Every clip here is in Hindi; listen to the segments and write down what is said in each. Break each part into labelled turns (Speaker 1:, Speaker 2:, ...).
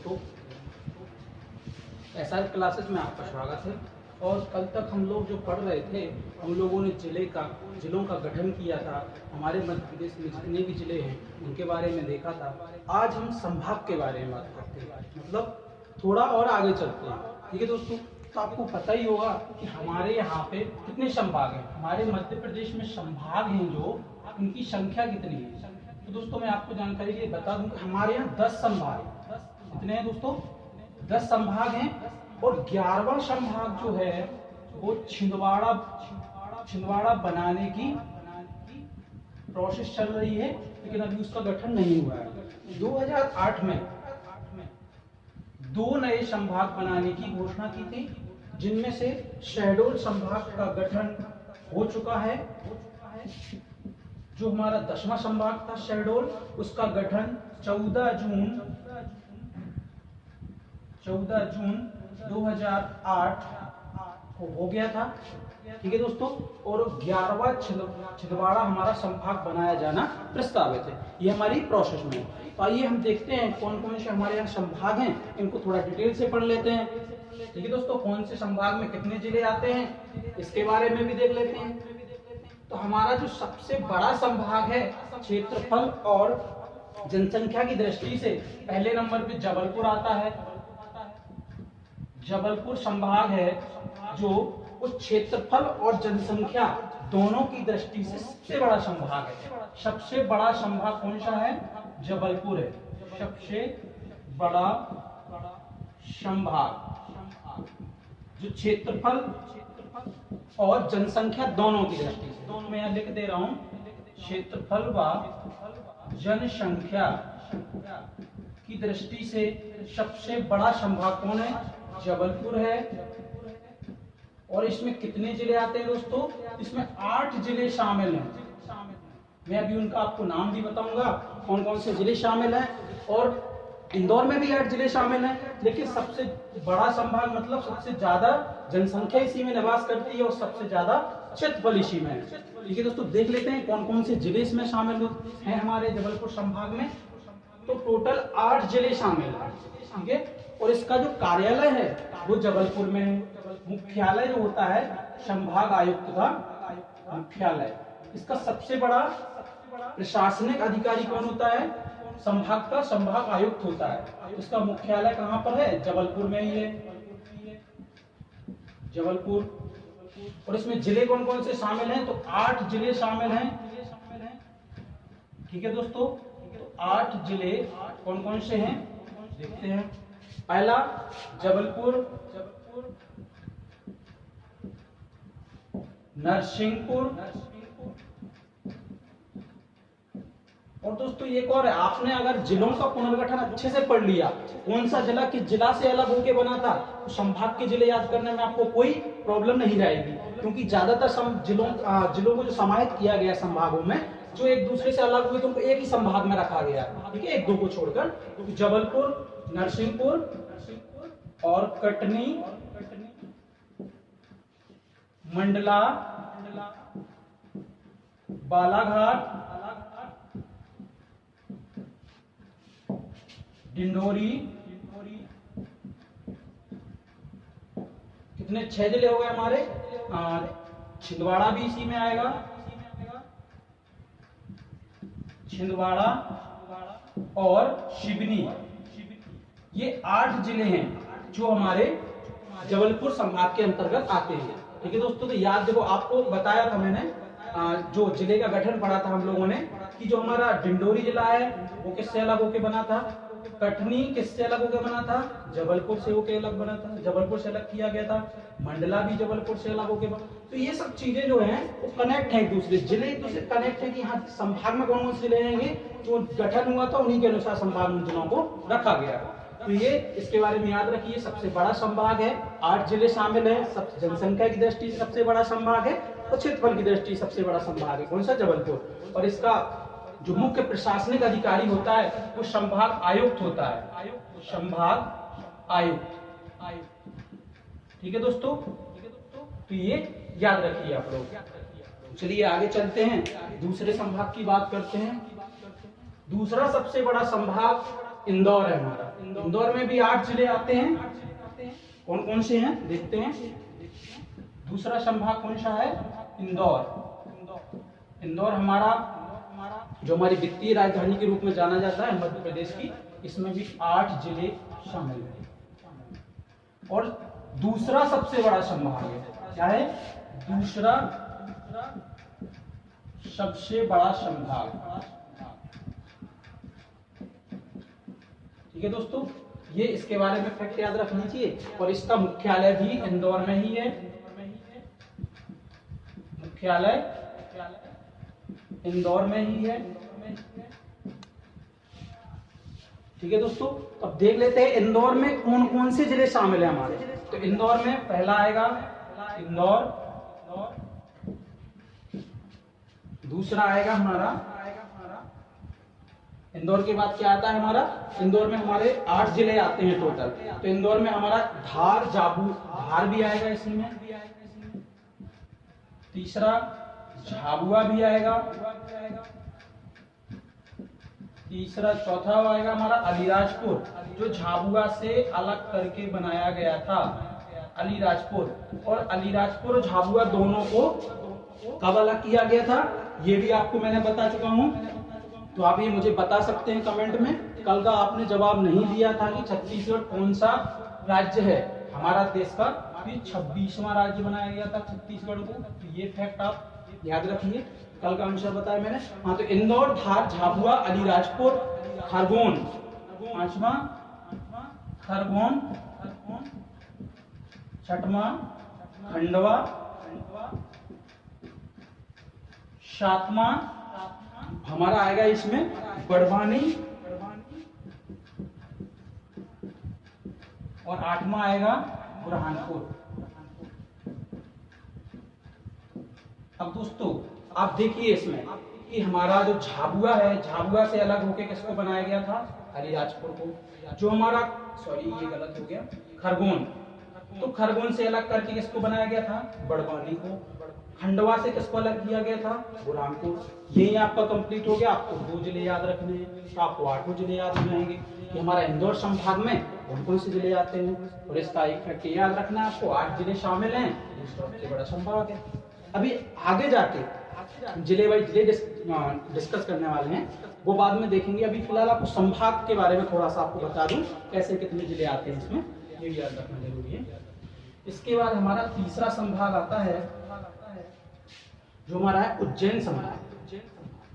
Speaker 1: दोस्तों, एसआर क्लासेस में आपका स्वागत है। और कल तक हम लोग जो पढ़ रहे थे, हम लोगों ने जिलों का गठन किया था। हमारे मध्य प्रदेश में जितने भी जिले हैं उनके बारे में देखा था। आज हम संभाग के बारे में बात करते हैं, मतलब थोड़ा और आगे चलते हैं। ठीक है दोस्तों, तो आपको पता ही होगा कि हमारे यहाँ पे कितने संभाग हैं। हमारे मध्य प्रदेश में संभाग हैं जो, उनकी संख्या कितनी है। तो दोस्तों मैं आपको जानकारी के लिए बता दूं कि हमारे यहाँ 10 संभाग हैं। कितने हैं दोस्तों? 10 संभाग हैं। और 11वां संभाग जो है वो छिंदवाड़ा बनाने की प्रोसेस चल रही है, लेकिन अभी उसका गठन नहीं हुआ है। 2008 में 2 नए संभाग बनाने की घोषणा की थी, जिनमें से शहडोल संभाग का गठन हो चुका है। जो हमारा 10वां संभाग था शहडोल, उसका गठन 14 जून 2008 को हो गया था। ठीक है दोस्तों, और 11वां छिंदवाड़ा हमारा संभाग बनाया जाना प्रस्तावित है। ये हमारी प्रोसेस में है। तो आइए हम देखते हैं कौन कौन से हमारे यहाँ संभाग हैं, इनको थोड़ा डिटेल से पढ़ लेते हैं। ठीक है दोस्तों, कौन से संभाग में कितने जिले आते हैं इसके बारे में भी देख लेते हैं। तो हमारा जो सबसे बड़ा संभाग है क्षेत्रफल और जनसंख्या की दृष्टि से, पहले नंबर पे जबलपुर आता है। जबलपुर संभाग है जो उस क्षेत्रफल और जनसंख्या दोनों की दृष्टि से सबसे बड़ा संभाग है। सबसे बड़ा संभाग कौन सा है? जबलपुर है सबसे बड़ा संभाग, जो क्षेत्रफल और जनसंख्या दोनों की दृष्टि से। दोनों में यहां लिख दे रहा हूं, क्षेत्रफल व जनसंख्या की दृष्टि से सबसे बड़ा संभाग कौन है? जबलपुर है। और इसमें कितने जिले आते हैं दोस्तों? इसमें 8 जिले शामिल हैं। मैं अभी उनका आपको नाम भी बताऊंगा कौन कौन से जिले शामिल हैं। और इंदौर में भी 8 जिले शामिल हैं, लेकिन सबसे बड़ा संभाग मतलब सबसे ज्यादा जनसंख्या इसी में निवास करती है और सबसे ज्यादा क्षेत्रफल इसी में है। ठीक है दोस्तों, देख लेते हैं कौन कौन से जिले इसमें शामिल हैं हमारे जबलपुर संभाग में। तो टोटल 8 जिले शामिल हैं। ठीक है, और इसका जो कार्यालय है वो जबलपुर में है। मुख्यालय जो होता है संभाग आयुक्त का मुख्यालय। इसका सबसे बड़ा प्रशासनिक अधिकारी कौन होता है? संभाग का संभाग आयुक्त होता है। इसका मुख्यालय कहां पर है? जबलपुर में ही है, जबलपुर। और इसमें जिले कौन कौन से शामिल हैं? तो 8 जिले शामिल हैं। ठीक है दोस्तों, तो 8 जिले कौन कौन से हैं देखते हैं। पहला जबलपुर, नरसिंहपुर, और दोस्तों एक और है। आपने अगर जिलों का पुनर्गठन अच्छे से पढ़ लिया, कौन सा जिला किस जिला से अलग होके बना था, तो संभाग के जिले याद करने में आपको कोई प्रॉब्लम नहीं रहेगी, क्योंकि ज्यादातर जिलों को जो समाहित किया गया संभागों में, जो एक दूसरे से अलग हुए तो उनको एक ही संभाग में रखा गया। ठीक है, 1-2 को छोड़कर। तो जबलपुर, नरसिंहपुर और कटनी, मंडला, बालाघाट, डिंडोरी, कितने 6 जिले हो गए हमारे। छिंदवाड़ा भी इसी में आएगा, छिंदवाड़ा और शिवनी। ये 8 जिले हैं जो हमारे जबलपुर संभाग के अंतर्गत आते हैं। ठीक है दोस्तों, तो याद देखो, आपको बताया था मैंने जो जिले का गठन पढ़ा था हम लोगों ने, कि जो हमारा डिंडोरी जिला है वो किससे अलग होके बना था? कटनी किससे अलग होकर बना था? जबलपुर से होकर अलग बना था, जबलपुर से अलग किया गया था। मंडला भी जबलपुर से अलग होकर बना। तो ये सब चीजें जो हैं वो कनेक्ट है एक दूसरे, जिले एक दूसरे कनेक्ट है कि हाँ संभाग में कौन कौन से जिले रहेंगे, जो गठन हुआ था उन्हीं के अनुसार संभाग में जिलों को रखा गया। तो ये इसके बारे में याद रखिए, सबसे बड़ा संभाग है, 8 जिले शामिल है, जनसंख्या की दृष्टि से सबसे बड़ा संभाग है, और क्षेत्रफल की दृष्टि से सबसे बड़ा संभाग है कौन सा? जबलपुर। और इसका जो मुख्य प्रशासनिक अधिकारी होता है वो संभाग आयुक्त होता है, संभाग आयुक्त। ठीक है दोस्तों, तो ये याद रखिए आप लोग। चलिए आगे चलते हैं, दूसरे संभाग की बात करते हैं। दूसरा सबसे बड़ा संभाग इंदौर है हमारा। इंदौर में भी 8 जिले आते हैं। कौन कौन से हैं देखते हैं। दूसरा संभाग कौन सा है, इंदौर। इंदौर हमारा जो हमारी वित्तीय राजधानी के रूप में जाना जाता है मध्य प्रदेश की, इसमें भी 8 जिले शामिल हैं। और दूसरा सबसे बड़ा संभाग है, क्या है, दूसरा सबसे बड़ा संभाग। ठीक है दोस्तों, ये इसके बारे में फैक्ट याद रखना चाहिए। और इसका मुख्यालय भी इंदौर में ही है। मुख्यालय इंदौर में ही है। ठीक है दोस्तों, अब देख लेते हैं इंदौर में कौन कौन से जिले शामिल हैं हमारे। तो इंदौर में पहला आएगा इंदौर, दूसरा आएगा हमारा, इंदौर के बाद क्या आता है हमारा, इंदौर में हमारे 8 जिले आते हैं टोटल। तो इंदौर में हमारा धार, धार भी आएगा इसी में। तीसरा झाबुआ भी आएगा। तीसरा, चौथा आएगा हमारा अलीराजपुर, जो झाबुआ से अलग करके बनाया गया था, अलीराजपुर। और अलीराजपुर और झाबुआ दोनों को कब अलग किया गया था, ये भी आपको मैंने बता चुका हूं। तो आप ये मुझे बता सकते हैं कमेंट में। कल का आपने जवाब नहीं दिया था कि छत्तीसगढ़ कौन सा राज्य है हमारा देश का, 26वां राज्य बनाया गया था छत्तीसगढ़ को। तो ये फैक्ट आप याद रखिए, कल का आंसर बताया मैंने। हाँ, तो इंदौर, धार, झाबुआ, अलीराजपुर, खरगोन, 5वां खरगोन, 6वां खंडवा, 7वां हमारा आएगा इसमें बड़वानी, और 8वां आएगा बुरहानपुर। अब दोस्तों आप देखिए इसमें कि हमारा जो झाबुआ है, झाबुआ से अलग होके किसको बनाया गया था, अलीराजपुर को। जो हमारा, सॉरी ये गलत हो गया, खरगोन, तो खरगोन से अलग करके किसको बनाया गया था, बड़वानी को। खंडवा से किसको अलग किया गया था, बुरहानपुर। यही आपका कंप्लीट हो गया। आपको 2 जिले याद रखने हैं, तो आपको 8 जिले याद हो जाएंगे कि हमारा इंदौर संभाग में कौन कौन से जिले आते हैं। और इसका एक फैक्ट याद रखना है आपको, 8 जिले शामिल हैं, दूसरा सबसे बड़ा संभाग है। अभी आगे जाके जिले वाइज जिले डिस्कस करने वाले हैं, वो बाद में देखेंगे। अभी फिलहाल आपको संभाग के बारे में थोड़ा सा आपको बता दूं, कैसे कितने जिले आते हैं इसमें, ये भी याद रखना जरूरी है। इसके बाद हमारा तीसरा संभाग आता है, जो हमारा है उज्जैन संभाग।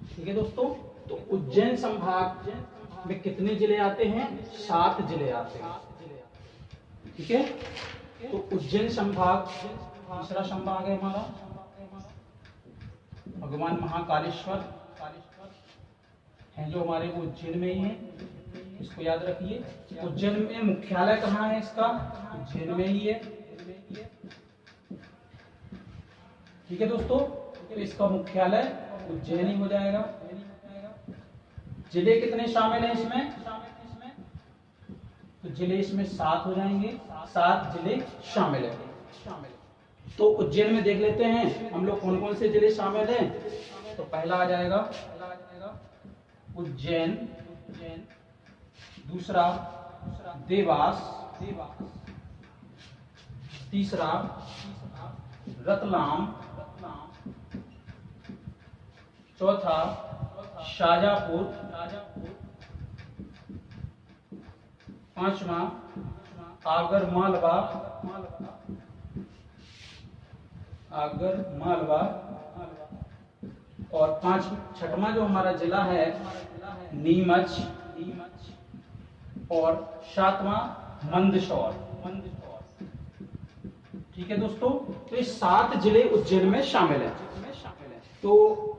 Speaker 1: ठीक है दोस्तों, तो उज्जैन संभाग में कितने जिले आते हैं, 7 जिले आते हैं। ठीक है, तो उज्जैन संभाग तीसरा संभाग है हमारा। भगवान महाकालेश्वर है जो हमारे वो उज्जैन में ही है, इसको याद रखिए। उज्जैन में मुख्यालय कहाँ है इसका, उज्जैन में ही है। ठीक है दोस्तों, तो इसका मुख्यालय उज्जैन ही हो जाएगा। जिले कितने शामिल हैं इसमें, तो जिले इसमें 7 हो जाएंगे, 7 जिले शामिल है। तो उज्जैन में देख लेते हैं हम लोग कौन कौन से जिले शामिल हैं। तो पहला आ जाएगा उज्जैन, दूसरा देवास, तीसरा रतलाम, चौथा शाजापुर, 5वां आगर मालवा, और 6वां जो हमारा जिला है नीमच, और 7वां मंदसौर। ठीक है दोस्तों, तो ये 7 जिले उज्जैन में शामिल है। तो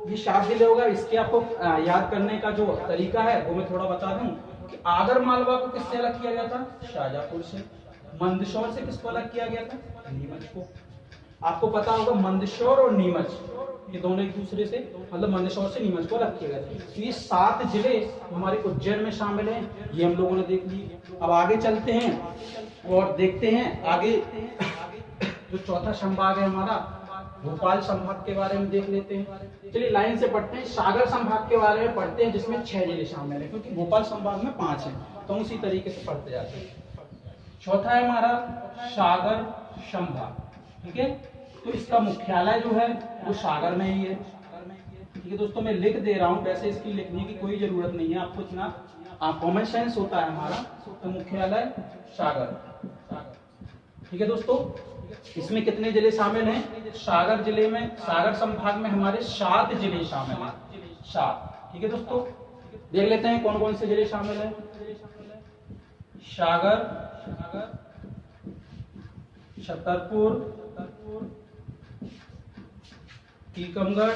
Speaker 1: ये 7 जिले होगा। इसके आपको याद करने का जो तरीका है वो मैं थोड़ा बता दूं कि आगर मालवा को किससे अलग किया गया था, शाजापुर से। मंदसौर से किसको अलग किया गया था, नीमच को। आपको पता होगा मंदसौर और नीमच ये दोनों एक दूसरे से, मतलब मंदसौर से नीमच को अलग किया गया था। तो ये 7 जिले हमारे उज्जैन में शामिल हैं, ये हम लोगों ने देख लिए। अब आगे चलते हैं और देखते हैं आगे जो चौथा संभाग है हमारा भोपाल संभाग के बारे में देख लेते हैं। चलिए लाइन से पढ़ते हैं। सागर संभाग के बारे में पढ़ते हैं, जिसमें 6 जिले शामिल हैं, क्योंकि भोपाल संभाग में 5 हैं। तो उसी तरीके से पढ़ते जाते हैं। चौथा है हमारा सागर संभाग, ठीक है। तो इसका मुख्यालय जो है वो सागर में ही है, ठीक है दोस्तों। मैं लिख दे रहा हूँ, वैसे इसकी लिखने की कोई जरूरत नहीं है, आपको इतना कॉमन सेंस होता है हमारा। तो मुख्यालय सागर, ठीक है दोस्तों। इसमें कितने जिले शामिल हैं? सागर जिले में, सागर संभाग में हमारे 7 जिले शामिल हैं, 7, ठीक है दोस्तों। देख लेते हैं कौन कौन से जिले शामिल हैं। सागर, छतरपुर, टीकमगढ़,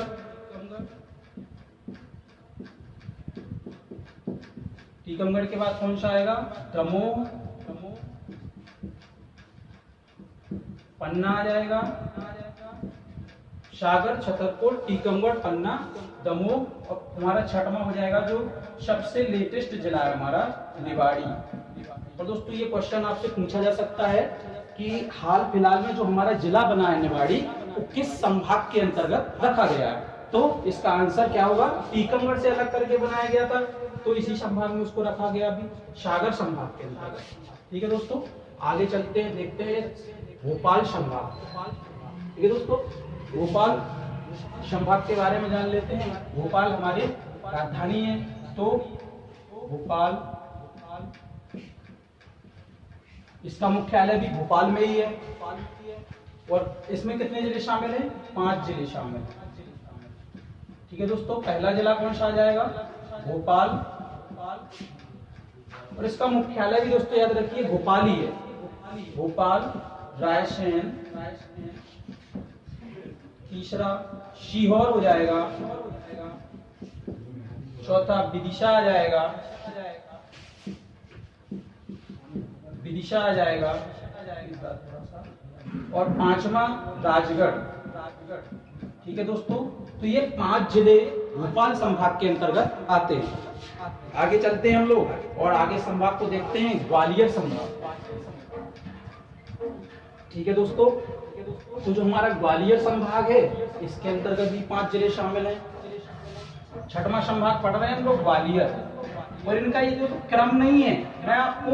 Speaker 1: टीकमगढ़ के बाद कौन सा आएगा? दमोह, पन्ना आ जाएगा। सागर, छतरपुर, टीकमगढ़, पन्ना, दमोह, और हमारा छठवां हो जाएगा जो सबसे लेटेस्ट जिला है हमारा, निवाड़ी। और दोस्तों ये क्वेश्चन आपसे पूछा जा सकता है कि हाल फिलहाल में जो हमारा जिला बना है निवाड़ी, वो किस संभाग के अंतर्गत रखा गया है? तो इसका आंसर क्या होगा? टीकमगढ़ से अलग करके बनाया गया था, तो इसी संभाग में उसको रखा गया, अभी सागर संभाग के अंतर्गत, ठीक है दोस्तों। आगे चलते हैं, देखते हैं भोपाल संभाग, ठीक है दोस्तों। भोपाल संभाग के बारे में जान लेते हैं। भोपाल हमारी राजधानी है, तो भोपाल, इसका मुख्यालय भी भोपाल में ही है। और इसमें कितने जिले शामिल हैं? 5 जिले शामिल हैं, ठीक है दोस्तों। पहला जिला कौन सा आ जाएगा? भोपाल, और इसका मुख्यालय भी दोस्तों याद रखिए भोपाल ही है। भोपाल, रायसेन, तीसरा सीहोर हो जाएगा, चौथा विदिशा आ जाएगा, विदिशा आ जाएगा, और 5वां राजगढ़, ठीक है दोस्तों। तो ये 5 जिले भोपाल संभाग के अंतर्गत आते हैं। आगे चलते हैं हम लोग और आगे संभाग को देखते हैं, ग्वालियर संभाग, ठीक है दोस्तों। तो जो हमारा ग्वालियर संभाग है, इसके अंतर्गत भी 5 जिले शामिल हैं। छठवां संभाग पढ़ रहे हैं हम लोग, ग्वालियर। और इनका ये जो क्रम नहीं है, मैं आपको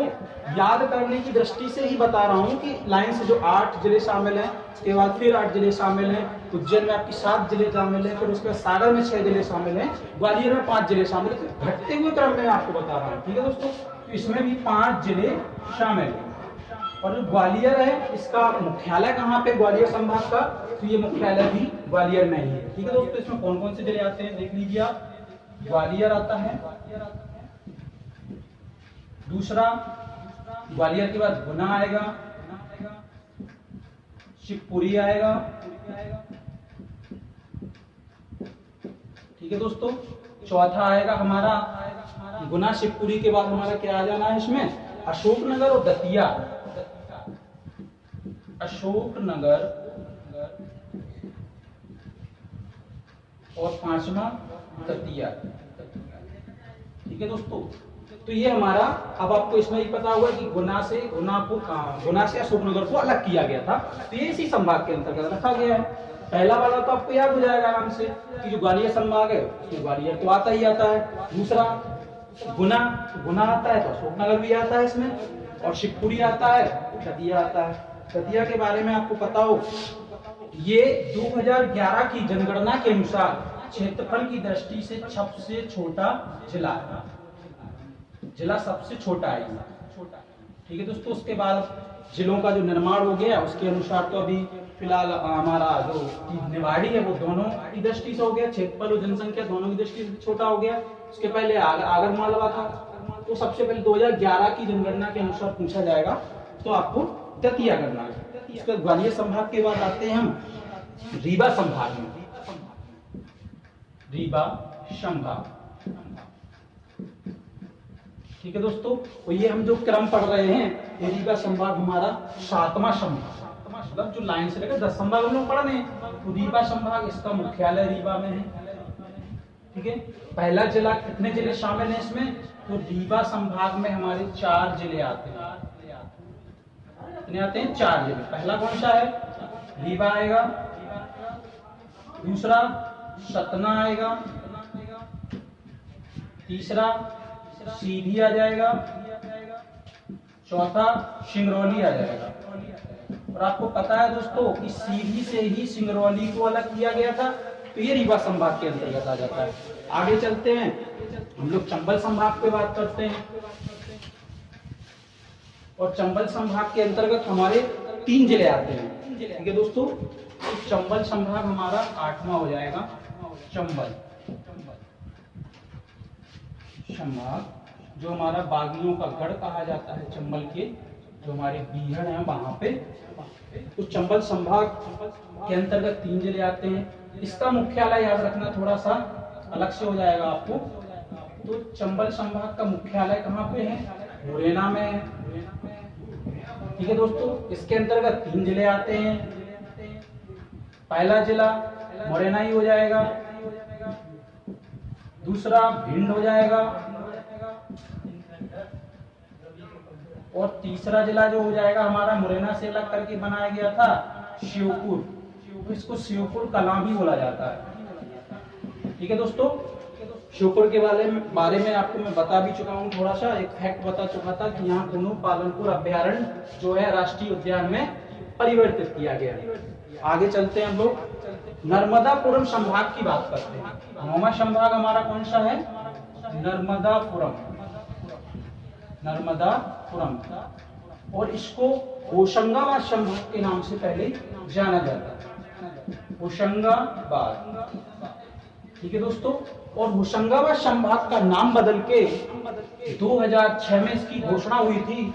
Speaker 1: याद करने की दृष्टि से ही बता रहा हूँ कि लाइन से जो 8 जिले शामिल हैं, उसके बाद फिर 8 जिले शामिल हैं, उज्जैन में आपकी 7 जिले शामिल हैं, फिर उसके बाद सागर में 6 जिले शामिल हैं, ग्वालियर में 5 जिले शामिल हैं। तो घटते हुए क्रम में आपको बता रहा हूँ, ठीक है दोस्तों। तो इसमें भी 5 जिले शामिल हैं। और जो ग्वालियर है, इसका मुख्यालय कहाँ पे? ग्वालियर संभाग का, तो ये मुख्यालय भी ग्वालियर में ही है, ठीक है दोस्तों। इसमें कौन कौन से जिले आते हैं देख लीजिए आप। ग्वालियर आता है, दूसरा ग्वालियर के बाद गुना आएगा, शिवपुरी आएगा, ठीक है दोस्तों। चौथा आएगा हमारा गुना, शिवपुरी के बाद हमारा क्या आ जाना है इसमें? अशोकनगर और दतिया, अशोकनगर, और 5वां दतिया, ठीक है दोस्तों। तो ये हमारा, अब आपको इसमें ही पता होगा कि गुना से अशोकनगर को अलग किया गया था, तो ये इसी संभाग के अंतर्गत रखा गया है। पहला वाला तो आपको याद हो जाएगा आराम से कि जो ग्वालियर संभाग है उसमें ग्वालियर तो आता ही आता है। दूसरा गुना आता है तो अशोकनगर भी आता है इसमें, और शिवपुरी आता है, दतिया आता है। दतिया के बारे में आपको पता हो, ये 2011 की जनगणना के अनुसार क्षेत्रफल की दृष्टि से सबसे छोटा जिला है, जिला सबसे छोटा है, ठीक है दोस्तों। उसके बाद जिलों का जो निर्माण हो गया उसके अनुसार तो अभी फिलहाल हमारा जो निवाड़ी है वो दोनों की दृष्टि से हो गया, क्षेत्रफल और जनसंख्या दोनों की दृष्टि से छोटा हो गया। उसके पहले आगर मालवा था, तो सबसे पहले 2011 की जनगणना के अनुसार पूछा जाएगा तो आपको दतिया करना है। इसके ग्वालियर संभाग के बाद आते हैं हम रीवा संभाग में, रीवा संभाग, ठीक है दोस्तों। तो ये हम जो क्रम पढ़ रहे हैं, ये रीवा संभाग हमारा 7वां संभाग, मतलब जो लाइन से लेकर 10 संभाग हम लोग पढ़ रहे हैं, तो रीवा संभाग, इसका मुख्यालय रीवा में है, ठीक है। पहला जिला, कितने जिले शामिल हैं इसमें? तो रीवा संभाग में हमारे 4 जिले आते हैं, कितने आते हैं? 4 जिले। पहला कौन सा है? रीवा आएगा, दूसरा सतना आएगा, तीसरा सीधी आ जाएगा, चौथा सिंगरौली आ जाएगा। और आपको पता है दोस्तों कि सीधी से ही सिंगरौली को अलग किया गया था, तो ये रीवा संभाग के अंतर्गत आ जाता है। आगे चलते हैं, हम लोग चंबल संभाग पे बात करते हैं। और चंबल संभाग के अंतर्गत हमारे 3 जिले आते हैं। ठीक है दोस्तों, तो चंबल संभाग हमारा 8वां हो जाएगा। चंबल संभाग जो हमारा बागियों का गढ़ कहा जाता है, चंबल के जो हमारे बीहड़ हैं वहां पे, तो चंबल संभाग के अंतर्गत 3 जिले आते हैं। इसका मुख्यालय याद रखना थोड़ा सा अलग से हो जाएगा आपको। तो चंबल संभाग का मुख्यालय कहाँ पे है? मुरैना में है। ठीक है दोस्तों, इसके अंतर्गत 3 जिले आते हैं। पहला जिला मुरैना ही हो जाएगा, दूसरा भिंड हो जाएगा, और तीसरा जिला जो हो जाएगा हमारा मुरैना से अलग करके बनाया गया था, श्योपुर। इसको श्योपुर कलां भी बोला जाता है। ठीक है दोस्तों, श्योपुर के बारे में आपको मैं बता भी चुका हूँ, थोड़ा सा एक फैक्ट बता चुका था कि यहाँ कुनु पालनपुर अभ्यारण्य जो है राष्ट्रीय उद्यान में परिवर्तित किया गया है। आगे चलते हैं हम लोग, नर्मदापुरम संभाग की बात करते हैं। 9वां संभाग हमारा कौन सा है? नर्मदापुरम। और इसको होशंगाबाद संभाग के नाम से पहले जाना जाता है, होशंगाबाद। ठीक है दोस्तों, और होशंगाबाद संभाग का नाम बदल के 2006 में इसकी घोषणा हुई थी।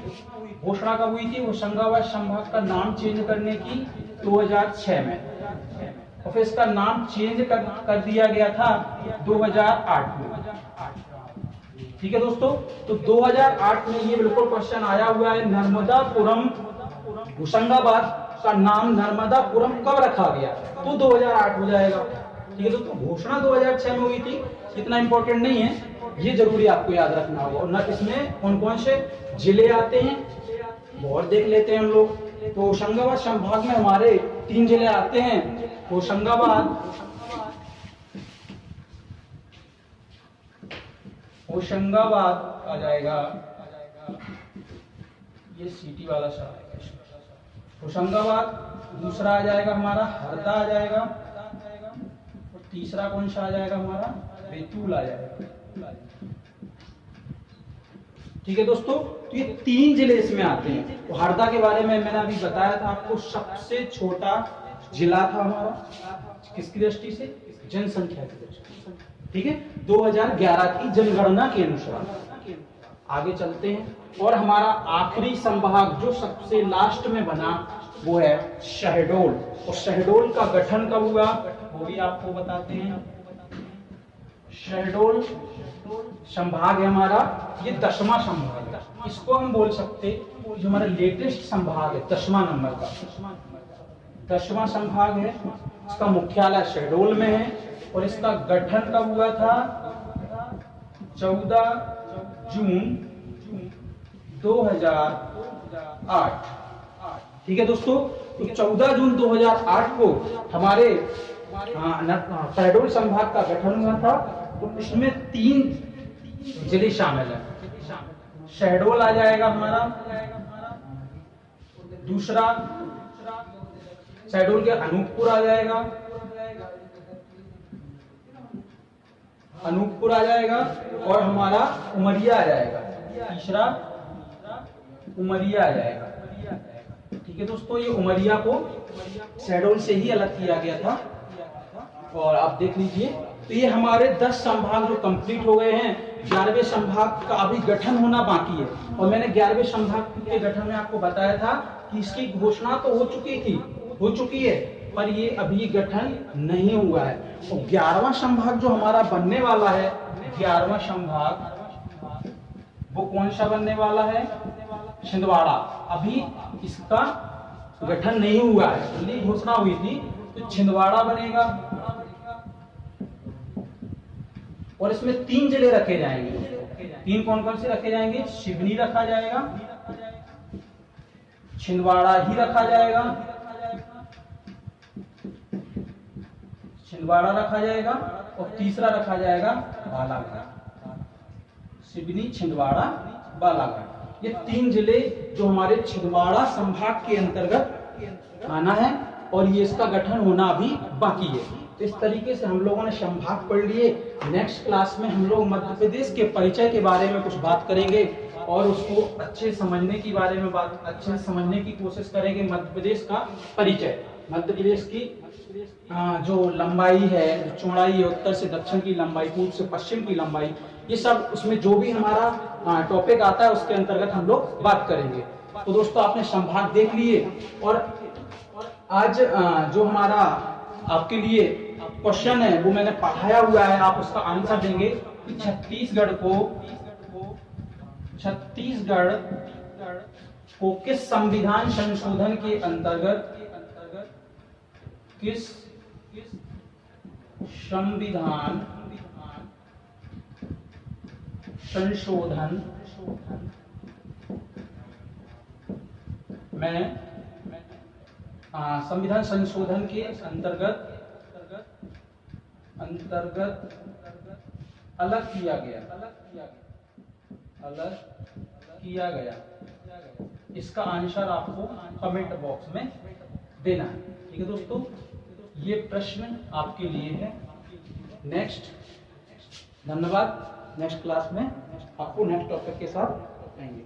Speaker 1: घोषणा कब हुई थी? होशंगाबाद संभाग का नाम चेंज करने की 2006 में, और फिर इसका नाम चेंज कर दिया गया था 2008 में। ठीक है दोस्तों, तो 2008 में ये बिल्कुल क्वेश्चन आया हुआ है, नर्मदापुरम, होशंगाबाद का नाम नर्मदापुरम कब रखा गया? तो 2008 हो जाएगा। ठीक है दोस्तों, घोषणा 2006 में हुई थी, इतना इंपॉर्टेंट नहीं है, ये जरूरी आपको याद रखना होगा। और न इसमें कौन कौन से जिले आते हैं और देख लेते हैं हम लोग। तो होशंगाबाद संभाग में हमारे 3 जिले आते हैं, होशंगाबाद आ जाएगा, ये सिटी वाला शहर है होशंगाबाद। दूसरा आ जाएगा हमारा हरदा आ जाएगा, और तीसरा कौन सा आ जाएगा हमारा? बैतूल आ जाएगा। ठीक है दोस्तों, तो ये 3 जिले इसमें आते हैं। तो हरदा के बारे में मैंने अभी बताया था आपको, सबसे छोटा जिला था हमारा, किसकी दृष्टि से? जनसंख्या की दृष्टि से। ठीक है, 2011 की जनगणना के अनुसार। आगे चलते हैं, और हमारा आखिरी संभाग जो सबसे लास्ट में बना वो है शहडोल। और शहडोल का गठन कब हुआ वो भी आपको बताते हैं। शहडोल संभाग है हमारा, ये 10वां संभाग है। इसको हम बोल सकते जो हमारा लेटेस्ट संभाग है, 10वां नंबर का 10वां संभाग है। इसका मुख्यालय शहडोल में है, और इसका गठन कब हुआ था? 14 जून 2008। ठीक है दोस्तों, तो 14 जून 2008 को हमारे शहडोल संभाग का गठन हुआ था। तो इसमें 3 जिले शामिल है। शहडोल आ जाएगा हमारा, दूसरा शहडोल के अनूपपुर आ जाएगा, और हमारा उमरिया आ जाएगा, तीसरा उमरिया आ जाएगा। ठीक है दोस्तों, ये उमरिया को शहडोल से ही अलग किया गया था। और आप देख लीजिए, तो ये हमारे 10 संभाग जो कंप्लीट हो गए हैं। 11वें संभाग का अभी गठन होना बाकी है, और मैंने 11वें संभाग के गठन में आपको बताया था कि इसकी घोषणा तो हो चुकी है, पर ये अभी गठन नहीं हुआ है। और 11वां संभाग जो हमारा बनने वाला है, 11वां संभाग वो कौन सा बनने वाला है? छिंदवाड़ा। अभी इसका गठन नहीं हुआ है, घोषणा हुई थी, तो छिंदवाड़ा बनेगा। और इसमें 3 जिले रखे जाएंगे। 3 कौन कौन से रखे जाएंगे? सिवनी रखा जाएगा, छिंदवाड़ा ही रखा जाएगा, और तीसरा रखा जाएगा बालाघाट। सिवनी, छिंदवाड़ा, बालाघाट। ये 3 जिले जो हमारे छिंदवाड़ा संभाग के अंतर्गत आना है और ये इसका गठन होना अभी बाकी है। तो इस तरीके से हम लोगों ने संभाग पढ़ लिए। नेक्स्ट क्लास में हम लोग मध्य प्रदेश के परिचय के बारे में कुछ बात करेंगे और उसको अच्छे समझने की बारे में अच्छे समझने की कोशिश करेंगे। मध्य प्रदेश का परिचय, मध्य प्रदेश की जो लंबाई है, जो चौड़ाई है, उत्तर से दक्षिण की लंबाई, पूर्व से पश्चिम की लंबाई, ये सब उसमें जो भी हमारा टॉपिक आता है उसके अंतर्गत हम लोग बात करेंगे। तो दोस्तों आपने संभाग देख लिए और आज जो हमारा आपके लिए क्वेश्चन है वो मैंने पढ़ाया हुआ है, आप उसका आंसर देंगे कि छत्तीसगढ़ को किस संविधान संशोधन के अंतर्गत किस संविधान संशोधन में संविधान संशोधन के अंतर्गत अलग किया गया। इसका आंसर आपको कमेंट बॉक्स में देना है। ठीक है दोस्तों, ये प्रश्न आपके लिए है। नेक्स्ट, धन्यवाद। नेक्स्ट क्लास में आपको नेक्स्ट टॉपिक के साथ आएंगे।